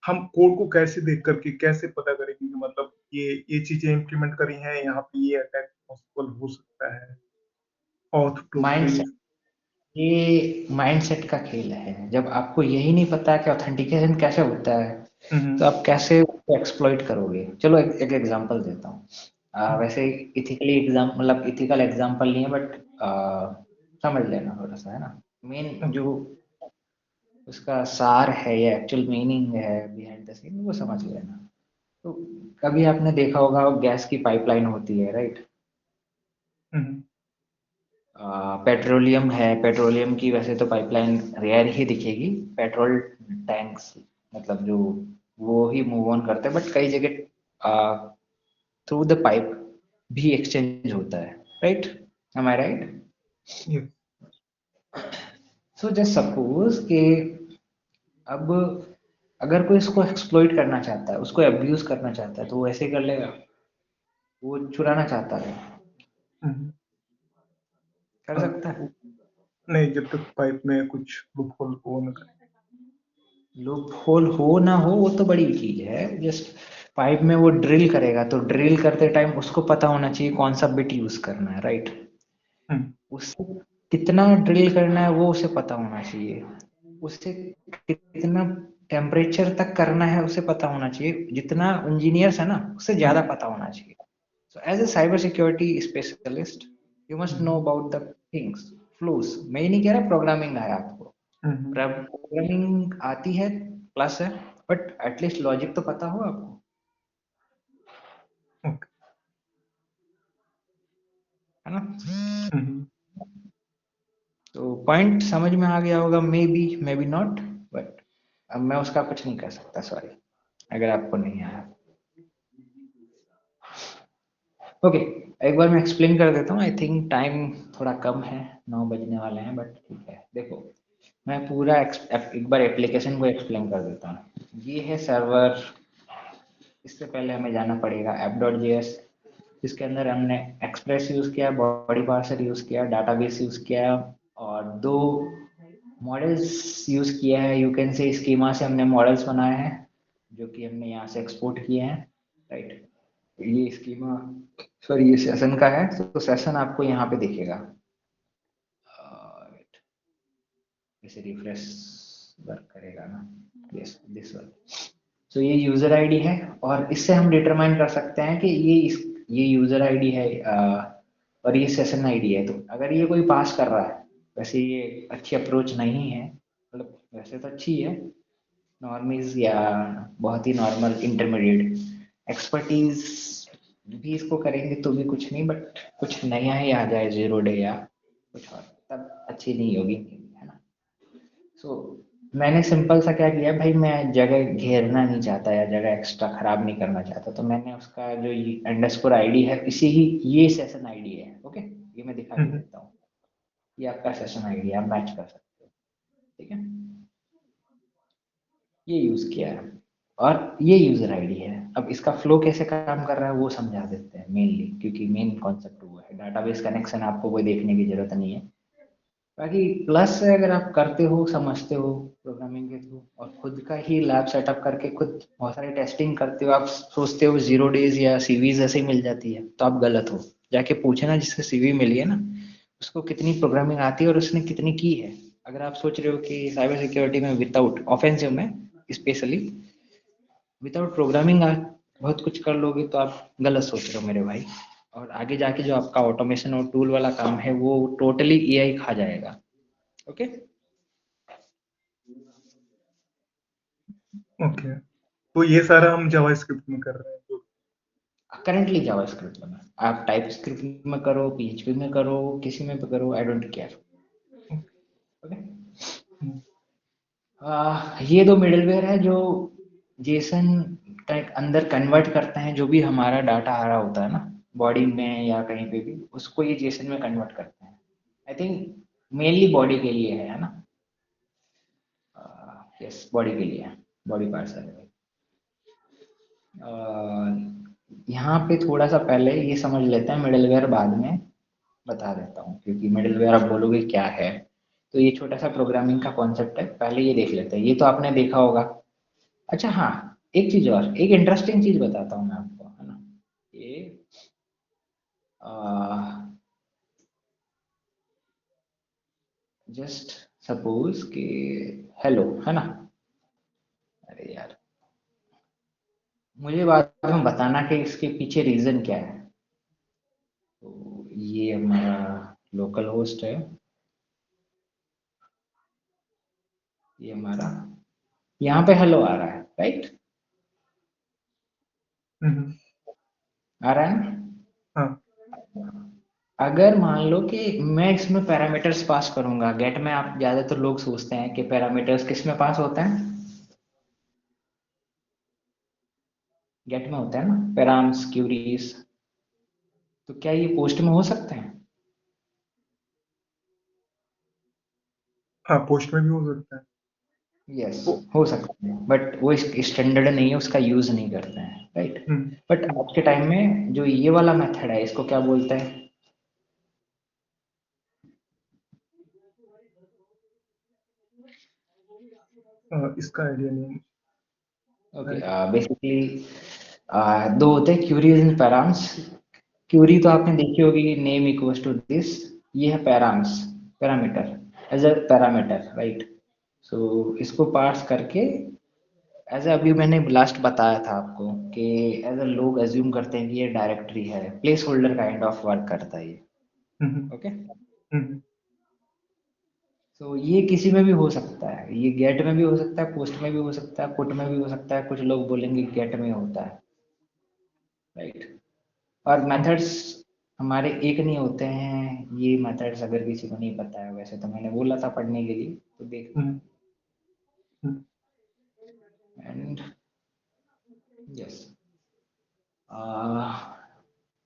हम कोड को कैसे देख करके कैसे पता करेंगे कि मतलब ये चीजें इम्प्लीमेंट करी हैं, यहाँ पे ये अटैक पॉसिबल हो सकता है, ऑथ माइंडसेट, टोकन। ये माइंडसेट का खेल है। जब आपको यही नहीं पता कि ऑथेंटिकेशन कैसे होता है, तो आप कैसे उसको एक्सप्लॉइट करोगे? चलो एक एग्जांपल देता हूँ। वैसे इथिकली एग्जाम मतलब इथिकल एग्जांपल नहीं है, बट समझ लेना थोड़ा सा, है ना? मेन जो उसका सार है या एक्चुअल मीनिंग है बिहाइंड द सीन, वो समझ लेना। तो कभी आपने देखा होगा गैस की पाइपलाइन होती है, राइट? पेट्रोलियम है, पेट्रोलियम की वैसे तो पाइपलाइन रेयर ही दिखेगी, पेट्रोल टैंक्स मतलब जो वो ही मूव ऑन करते हैं, बट कई जगह थ्रू द पाइप भी एक्सचेंज होता है, राइट? एम आई राइट? सो जस्ट सपोज कि अब अगर कोई इसको एक्सप्लॉइट करना चाहता है, उसको अब्यूज करना चाहता है, तो वो ऐसे कर लेगा। वो चुराना चाहता है, कर सकता है। नहीं, जब तक पाइप में कुछ लूप होल हो ना करे। लूप होल हो ना हो वो तो बड़ी चीज है, जस्ट पाइप में वो ड्रिल करेगा, तो ड्रिल करते टाइम उसको पता होना चाहिए कौन सा बिट यूज करना है, राइट? उससे कितना ड्रिल करना है वो उसे पता होना चाहिए, उससे कितना टेम्परेचर तक करना है उसे पता होना चाहिए, जितना इंजीनियर्स है ना उससे ज्यादा पता होना चाहिए। So as a cyber security specialist you must know about the things, flaws. मैं ये नहीं कह रहा प्रोग्रामिंग है आपको, प्रोग्रामिंग आती है प्लस है, बट एटलीस्ट लॉजिक तो पता हो आपको, है ना? तो पॉइंट समझ में आ गया होगा, मे बी नॉट, बट अब मैं उसका कुछ नहीं कर सकता, सॉरी अगर आपको नहीं आया। ओके, एक बार मैं एक्सप्लेन कर देता हूँ। आई थिंक टाइम थोड़ा कम है, 9 बजने वाले हैं, बट ठीक है। देखो, मैं पूरा एक बार एप्लीकेशन को एक्सप्लेन कर देता हूँ। ये है सर्वर, इससे पहले हमें जाना पड़ेगा app.js, जिसके अंदर हमने एक्सप्रेस यूज किया, बॉडी पार्सर यूज किया, डाटाबेस यूज किया, और 2 मॉडल्स यूज किया है। यू कैन से स्कीमा से हमने मॉडल्स बनाए हैं, जो कि हमने यहाँ से एक्सपोर्ट किए हैं, राइट? ये स्कीमा, सॉरी ये सेशन का है, तो सेशन आपको यहाँ पे दिखेगा। इसे रिफ्रेश वर्क करेगा ना? Yes, this one. तो ये यूजर आईडी है, और इससे हम डिटरमाइन कर सकते हैं कि ये यूजर आईडी है और ये सेशन आईडी है। तो अगर ये कोई पास कर रहा है, वैसे ये अच्छी अप्रोच नहीं है, मतलब वैसे तो अच्छी है, नॉर्मीज या बहुत ही नॉर्मल इंटरमीडिएट एक्सपर्टीज भी इसको करेंगे तो भी कुछ नहीं, बट कुछ नया ही आ जाए 0 डे या कुछ और, तब अच्छी नहीं होगी, है ना? सो मैंने सिंपल सा क्या किया भाई, मैं जगह घेरना नहीं चाहता या जगह एक्स्ट्रा खराब नहीं करना चाहता, तो मैंने उसका जो अंडरस्कोर आईडी है, इसी ही ये सेशन आईडी है। ओके, ये मैं दिखा भी देता हूँ, ये आपका सेशन आईडी आप मैच कर सकते हो, ठीक है? ये यूज किया है, और ये यूजर आईडी है। अब इसका फ्लो कैसे काम कर रहा है वो समझा देते हैं मेनली, क्योंकि मेन कॉन्सेप्ट वो है। डाटाबेस कनेक्शन आपको कोई देखने की जरूरत नहीं है। बाकी प्लस है, अगर आप करते हो, समझते हो प्रोग्रामिंग के थ्रू, और खुद का ही लैब सेटअप करके खुद बहुत सारी टेस्टिंग करते हो, आप सोचते हो 0 डेज या सीवीज ऐसे ही मिल जाती है, तो आप गलत हो। जाके पूछना जिससे सीवी मिली है ना, उसको कितनी प्रोग्रामिंग आती है और उसने कितनी की है। अगर आप सोच रहे हो कि साइबर सिक्योरिटी में विदाउट ऑफेंसिव में स्पेशली विदाउट प्रोग्रामिंग आप बहुत कुछ कर लोगे, तो आप गलत सोच रहे हो मेरे भाई। और आगे जाके जो आपका ऑटोमेशन और टूल वाला काम है वो टोटली एआई खा जाएगा। ओके ओके, तो ये सारा हम जावास्क्रिप्ट में कर रहे हैं तो। करंटली जावास्क्रिप्ट में, आप टाइप स्क्रिप्ट में करो, पीएचपी में करो, किसी में भी करो, आई डोंट केयर। ओके ये दो मिडलवेयर है जो जेसन का अंदर कन्वर्ट करते हैं, जो भी हमारा डाटा आ रहा होता है ना बॉडी में या कहीं पे भी, उसको ये जेसन में कन्वर्ट करते हैं। आई थिंक मेनली बॉडी के लिए है ना? यस बॉडी के लिए, बॉडी पार्ट्स है। यहाँ पे थोड़ा सा पहले ये समझ लेते हैं, मिडलवेयर बाद में बता देता हूँ, क्योंकि मिडलवेयर आप बोलोगे क्या है, तो ये छोटा सा प्रोग्रामिंग का कॉन्सेप्ट है, पहले ये देख लेते हैं। ये तो आपने देखा होगा। अच्छा हाँ, एक चीज और, एक इंटरेस्टिंग चीज बताता हूँ मैं आपको, है ना? ये जस्ट सपोज कि हेलो, है ना? अरे यार, मुझे बाद में बताना कि इसके पीछे रीजन क्या है। तो ये हमारा लोकल होस्ट है, ये हमारा, यहाँ पे हेलो आ रहा है, राइट? आ रहा है ना? हाँ, अगर मान लो कि मैं इसमें पैरामीटर्स पास करूंगा, गेट में आप ज्यादातर लोग सोचते हैं कि पैरामीटर्स किस में पास होता है? गेट में होता है ना, पैराम्स, क्यूरीज। तो क्या ये पोस्ट में हो सकते हैं? हाँ पोस्ट में भी हो सकता है। यस तो हो सकते हैं, बट वो स्टैंडर्ड नहीं है, उसका यूज नहीं करते हैं, राइट? हम्म, बट आज के टाइम में जो ये वाला मेथड है, इसको क्या बोलते हैं? इसका आइडिया नहीं ओके, है। बेसिकली दो होते हैं, क्यूरीज एंड पैराम्स। क्यूरी तो आपने देखी होगी, नेम इक्वल्स टू दिस। ये है params, parameter, as a parameter, right? So इसको पार्स करके, एज अभी मैंने लास्ट बताया था आपको कि एज अ लोग एज्यूम करते हैं कि ये डायरेक्टरी है, place holder kind of work करता है ये। हम्म, ओके, हम्म, तो ये किसी में भी हो सकता है, ये गेट में भी हो सकता है, पोस्ट में भी हो सकता है, पुट में भी हो सकता है। कुछ लोग बोलेंगे गेट में होता है, राइट? और मेथड्स हमारे एक नहीं होते हैं। ये मेथड्स अगर किसी को नहीं पता है, वैसे तो मैंने बोला था पढ़ने के लिए, तो देख लो। हम्म, हम्म, एंड यस,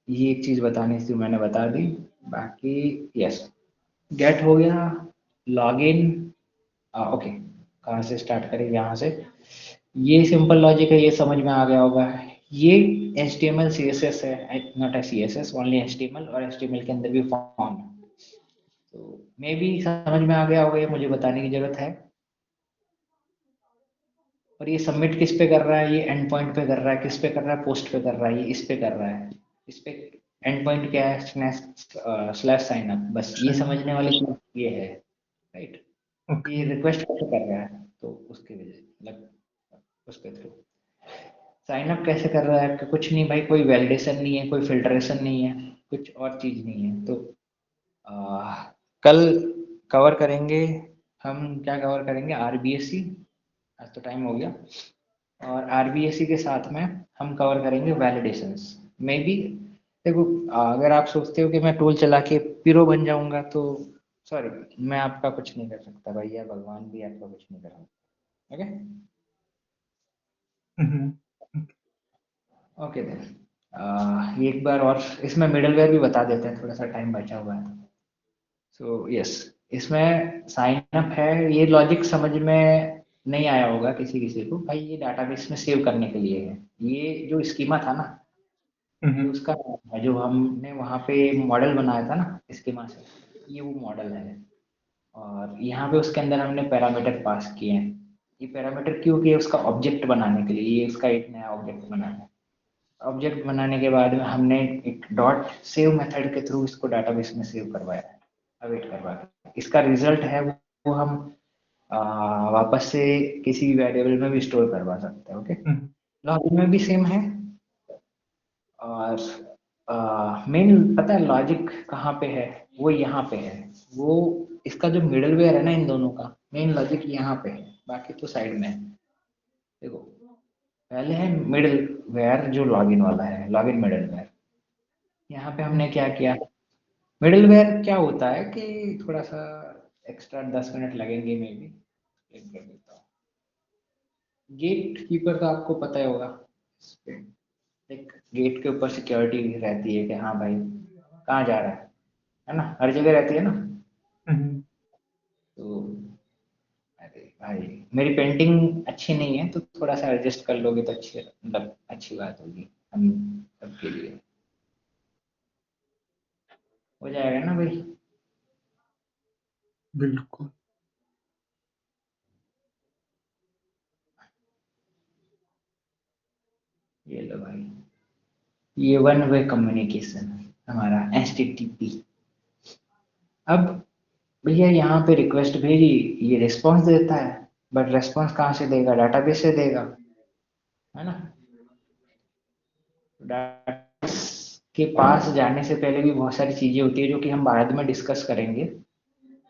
ये एक चीज बतानी थी, मैंने बता दी। बाकी यस, गेट हो गया, लॉगिन। ओके, कहाँ से स्टार्ट करें? यहाँ से। ये सिंपल लॉजिक है, ये समझ में आ गया होगा। ये HTML CSS है, not a CSS, only HTML, और HTML के अंदर भी फॉर्म है। तो मे भी समझ में आ गया होगा, ये मुझे बताने की जरूरत है। और ये सबमिट किस पे कर रहा है? ये एंड पॉइंट पे कर रहा है। किस पे कर रहा है? पोस्ट पे कर रहा है। ये इस पे कर रहा है, इस पे। एंड पॉइंट क्या है? Slash sign up. बस ये समझने वाली चीज ये है, राइट? ये ओके, रिक्वेस्ट कैसे कर रहा है, तो उसके वजह मतलब उसके थ्रू साइन अप कैसे कर रहा है कि कुछ नहीं भाई, कोई वैलिडेशन नहीं है, कोई फिल्ट्रेशन नहीं है, कुछ और चीज नहीं है। तो कल कवर करेंगे हम, क्या कवर करेंगे? RBAC। आज तो टाइम हो गया। और RBAC के साथ में हम कवर करेंगे वैलिडेशंस। मे बी देखो, अगर आप सोचते हो कि मैं टूल चला के पीरो बन जाऊंगा, तो सॉरी, मैं आपका कुछ नहीं कर सकता भैया, भगवान भी आपका कुछ नहीं कर सकता। ओके, हम्म, ओके देन, ये एक बार और इसमें मिडलवेयर भी बता देते हैं, थोड़ा सा टाइम बचा हुआ है। सो यस, इसमें साइन अप है। ये लॉजिक समझ में नहीं आया होगा किसी किसी को भाई, ये डाटाबेस में सेव करने के लिए है। ये जो स्कीमा था ना, ये हम्म, उसका नाम है, जो हमने वहाँ पे मॉडल बनाया था ना स्कीमा से, ये वो मॉडल है। और यहाँ पे उसके अंदर हमने पैरामीटर पास किए हैं। ये पैरामीटर क्यों किए? उसका ऑब्जेक्ट बनाने के लिए। ये इसका एक नया ऑब्जेक्ट बनाना है। ऑब्जेक्ट बनाने के बाद में हमने एक डॉट सेव मेथड के थ्रू इसको डाटाबेस में सेव करवाया है, अवेट करवा के। इसका रिजल्ट है वो हम वापस से किसी भी वेरिएबल में भी स्टोर करवा सकते हैं। ओके, हम्म, लॉगिन में भी सेम है। और मेन पता है लॉजिक कहाँ पे है, वो यहाँ पे है। वो इसका जो मिडलवेयर है ना इन दोनों का, मेन लॉजिक यहाँ पे है, बाकी तो साइड में है। देखो पहले है मिडलवेयर जो लॉगिन वाला है, लॉगिन मिडलवेयर। यहाँ पे हमने क्या किया, मिडलवेयर क्या होता है कि थोड़ा सा एक्स्ट्रा 10 मिनट लगेंगे मे बी, एक्सप्लेन कर देता हूँ। गेट कीपर का आपको पता ही होगा, एक गेट के ऊपर सिक्योरिटी रहती है कि हाँ भाई कहाँ जा रहा है ना, हर जगह रहती है ना। हम्म, तो अरे भाई मेरी पेंटिंग अच्छी नहीं है तो थोड़ा सा एडजस्ट कर लोगे तो अच्छी, मतलब अच्छी बात होगी हम सबके लिए, हो जाएगा ना भाई। बिल्कुल। ये लो भाई, ये वन वे कम्युनिकेशन हमारा HTTP। अब भैया यहाँ पे रिक्वेस्ट भेजी, ये रिस्पॉन्स देता है, बट रिस्पॉन्स कहाँ से देगा, डाटाबेस से देगा, है ना। डाटाबेस के पास जाने से पहले भी बहुत सारी चीजें होती है जो कि हम बाद में डिस्कस करेंगे,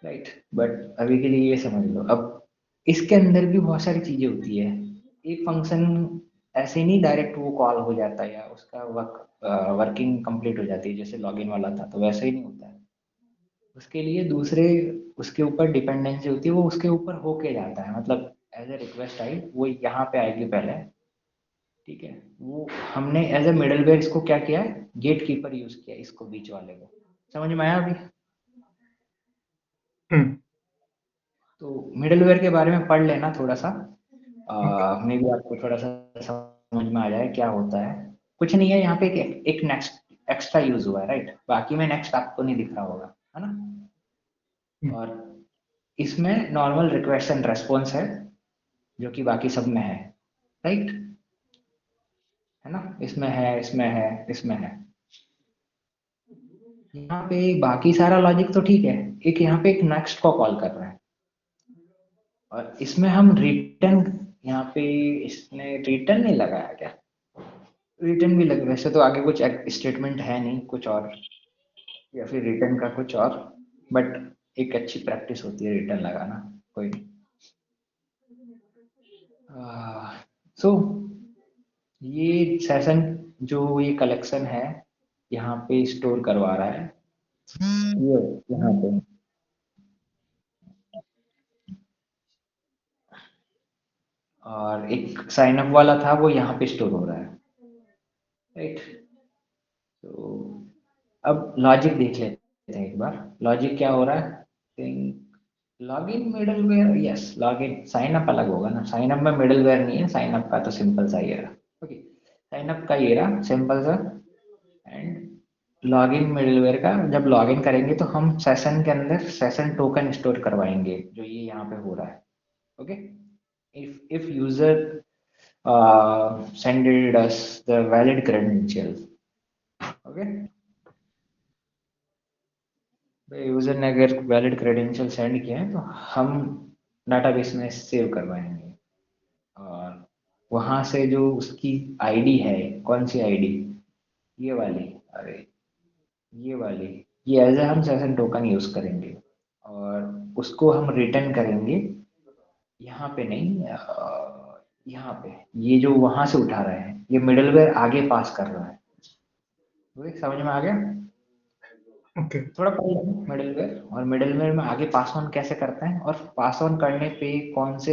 राइट। बट अभी के लिए ये समझ लो, अब इसके अंदर भी बहुत सारी चीजें होती है। एक फंक्शन ऐसे नहीं डायरेक्ट वो कॉल हो जाता है या उसका वर्किंग कंप्लीट हो जाती है, जैसे लॉगिन वाला था तो वैसे ही नहीं होता है। उसके लिए दूसरे उसके ऊपर डिपेंडेंसी होती है, वो उसके ऊपर होके जाता है, मतलब एज ए रिक्वेस्ट आई वो यहाँ पे आएगी पहले, ठीक है। वो हमने एज ए मिडलवेयर इसको क्या किया है, गेट कीपर यूज किया इसको, बीच वाले को। समझ में आया अभी। हम्म, तो मिडलवेयर के बारे में पढ़ लेना थोड़ा सा, ओके। मे भी आपको थोड़ा सा समझ में आ जाए क्या होता है। कुछ नहीं है यहाँ पे, एक नेक्स्ट एक्स्ट्रा यूज हुआ है, राइट। बाकी में नेक्स्ट आपको नहीं दिख रहा होगा, है ना। और इसमें नॉर्मल रिक्वेस्ट एंड रेस्पॉन्स है जो कि बाकी सब में है, राइट, है ना। इसमें है, इसमें है, इसमें है। यहाँ पे बाकी सारा लॉजिक तो ठीक है, एक यहाँ पे एक नेक्स्ट को कॉल कर रहा है, और इसमें हम रिटर्न, यहाँ पे इसने रिटर्न नहीं लगाया क्या, रिटर्न भी लग, वैसे तो आगे कुछ स्टेटमेंट है नहीं कुछ और, या फिर रिटर्न का कुछ और, बट एक अच्छी प्रैक्टिस होती है रिटर्न लगाना, कोई नहीं। सो ये सेशन जो ये कलेक्शन है यहाँ पे स्टोर करवा रहा है, ये यहाँ पे, और एक साइन अप वाला था वो यहाँ पे स्टोर हो रहा है, राइट। तो अब लॉजिक देख लेते हैं एक बार, लॉजिक क्या हो रहा है। Login middleware, yes login, sign up अलग होगा ना, साइन अप में मिडलवेयर नहीं है, साइन अप का तो सिंपल सा ही रहा, ओके। साइन अप का ये रहा सिंपल सा, एंड लॉगिन मिडलवेयर का जब लॉगिन करेंगे तो हम सेशन के अंदर सेशन टोकन स्टोर करवाएंगे जो ये यहाँ पे हो रहा है, okay. if user sended us the valid credentials, okay. User ने अगर वैलिड क्रेडेंशियल सेंड किए हैं तो हम डाटाबेस में सेव करवाएंगे, और वहां से जो उसकी आईडी है, कौन सी आईडी, ये वाली, अरे ये वाली, ये एज ए हम सेशन टोकन यूज करेंगे, और उसको हम रिटर्न करेंगे यहाँ पे नहीं, यहाँ पे। ये जो वहां से उठा रहे हैं ये मिडलवेयर आगे पास कर रहा है, समझ में आ गया। ओके। थोड़ा मिडलवेयर, और मिडलवेयर में आगे पास ऑन कैसे करते हैं, और पास ऑन करने पे कौन से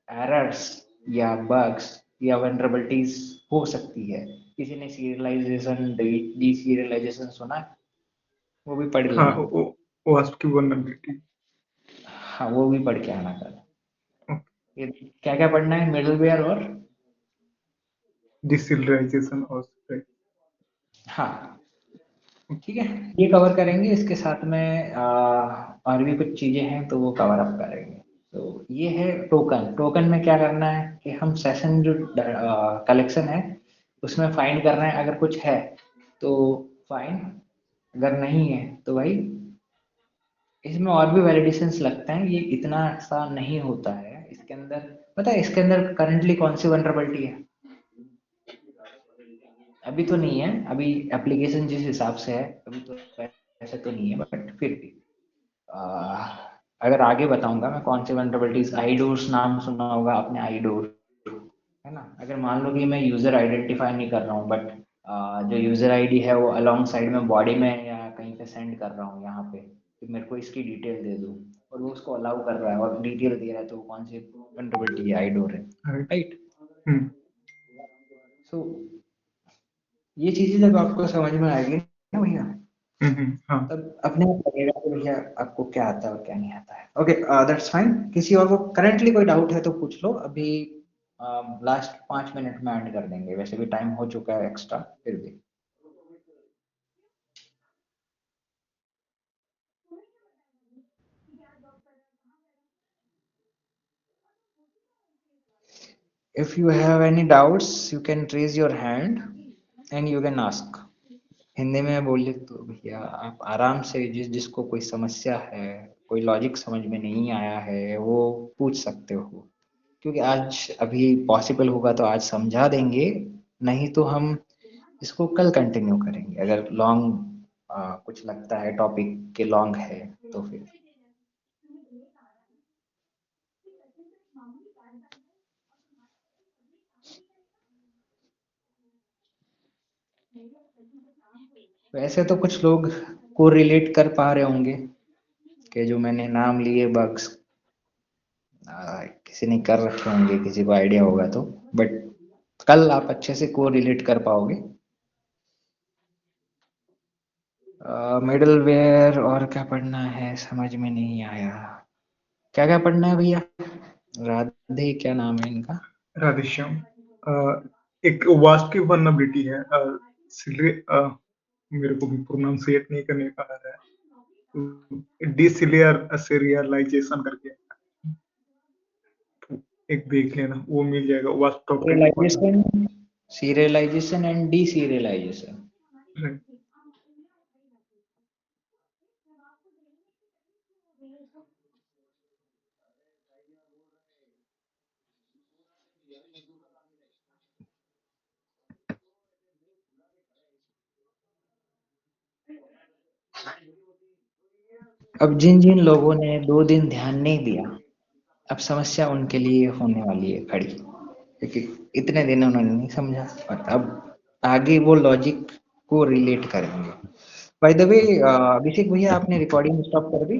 एरर्स या बग्स या वनरेबिलिटीज हो सकती है। किसी ने सीरियलाइजेशन, डी सीरियलाइजेशन सुना है, वो भी पढ़ हाँ, लेना। वो आपकी वनरेबिलिटी। हाँ वो भी पढ़ के आना कल। ये क्या क्या पढ़ना है, मिडलवेयर और, डिसिलिराइजेशन और spread। हाँ ठीक है, ये कवर करेंगे। इसके साथ में और भी कुछ चीजें हैं तो वो कवर अप करेंगे। तो ये है टोकन। टोकन में क्या करना है कि हम सेशन जो कलेक्शन है उसमें फाइंड करना है, अगर कुछ है तो फाइन, अगर नहीं है तो भाई इसमें और भी वैलिडेशंस लगते हैं, ये इतना सा नहीं होता है इसके अंदर। पता है इसके अंदर करंटली कौन सी वनरेबिलिटी है, अभी तो नहीं है, अभी एप्लीकेशन जिस हिसाब से है अभी तो ऐसे तो नहीं है, बट फिर भी अगर आगे बताऊंगा मैं कौन सी वनरेबिलिटीज। आईडोर्स नाम सुना होगा आपने, आईडोर, है ना। अगर मान लो कि मैं यूजर आइडेंटिफाई नहीं कर रहा हूँ, बट जो यूजर आईडी है वो अलॉन्ग साइड में बॉडी में या कहीं पे सेंड कर रहा हूँ यहाँ पे, कि मेरे को इसकी डिटेल दे दूँ, और वो उसको अलाउ कर रहा है और डिटेल दे रहा है, तो वो कौन सी वनरेबिलिटी है? आईडोर है, राइट। राइट। हम्म सो ये चीजें जब आपको समझ में आएगी ना भैया, हाँ तब अपने आप लगेगा कि भैया आपको क्या आता है और क्या नहीं आता है। Okay, that's fine. किसी और को करंटली कोई डाउट है तो पूछ लो, अभी लास्ट 5 मिनट में एंड कर देंगे, वैसे भी टाइम हो चुका है एक्स्ट्रा फिर भी। If you have any doubts, you can raise your hand and you can ask. Hindi में बोले तो भैया आप आराम से, जिसको कोई समस्या है, कोई लॉजिक समझ में नहीं आया है, वो पूछ सकते हो, क्योंकि आज अभी पॉसिबल होगा तो आज समझा देंगे, नहीं तो हम इसको कल कंटिन्यू करेंगे। अगर लॉन्ग कुछ लगता है टॉपिक के लॉन्ग है तो फिर वैसे तो कुछ लोग को रिलेट कर पा रहे होंगे कि जो मैंने नाम लिए बग्स किसी ने कर रखे होंगे, किसी को आइडिया होगा तो, बट कल आप अच्छे से को रिलेट कर पाओगे। मिडलवेयर और क्या पढ़ना है समझ में नहीं आया, क्या क्या पढ़ना है भैया? राधे क्या नाम है इनका? राधेश्याम। एक वास्ट की वनरेबिलिटी है, मेरे को भी प्रोनाउंसिएट नहीं करने का आ रहा है, डिसीरियलाइजेशन करके, एक देख लेना, वो मिल जाएगा vast topic. Serialisation and deserialisation. Right. अब जिन जिन लोगों ने 2 दिन ध्यान नहीं दिया, अब समस्या उनके लिए होने वाली है खड़ी, क्योंकि इतने दिन उन्होंने नहीं समझा, और अब आगे वो लॉजिक को रिलेट करेंगे। बाय द वे, अभिषेक भैया आपने रिकॉर्डिंग स्टॉप कर दी?